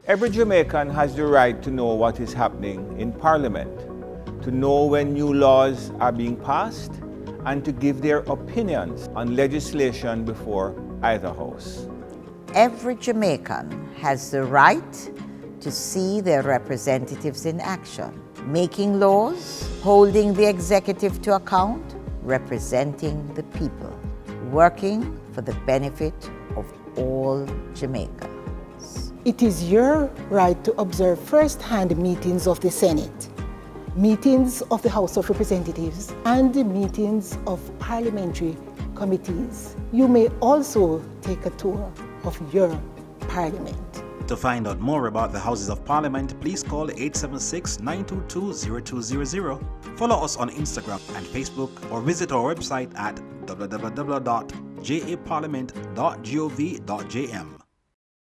Every Jamaican has the right to know what is happening in Parliament, to know when new laws are being passed, and to give their opinions on legislation before either house. Every Jamaican has the right to see their representatives in action, making laws, holding the executive to account, representing the people, working for the benefit of all Jamaicans. It is your right to observe first-hand meetings of the Senate, meetings of the House of Representatives, and the meetings of parliamentary committees. You may also take a tour of your parliament. To find out more about the Houses of Parliament, please call 876-922-0200, follow us on Instagram and Facebook, or visit our website at www.japarliament.gov.jm.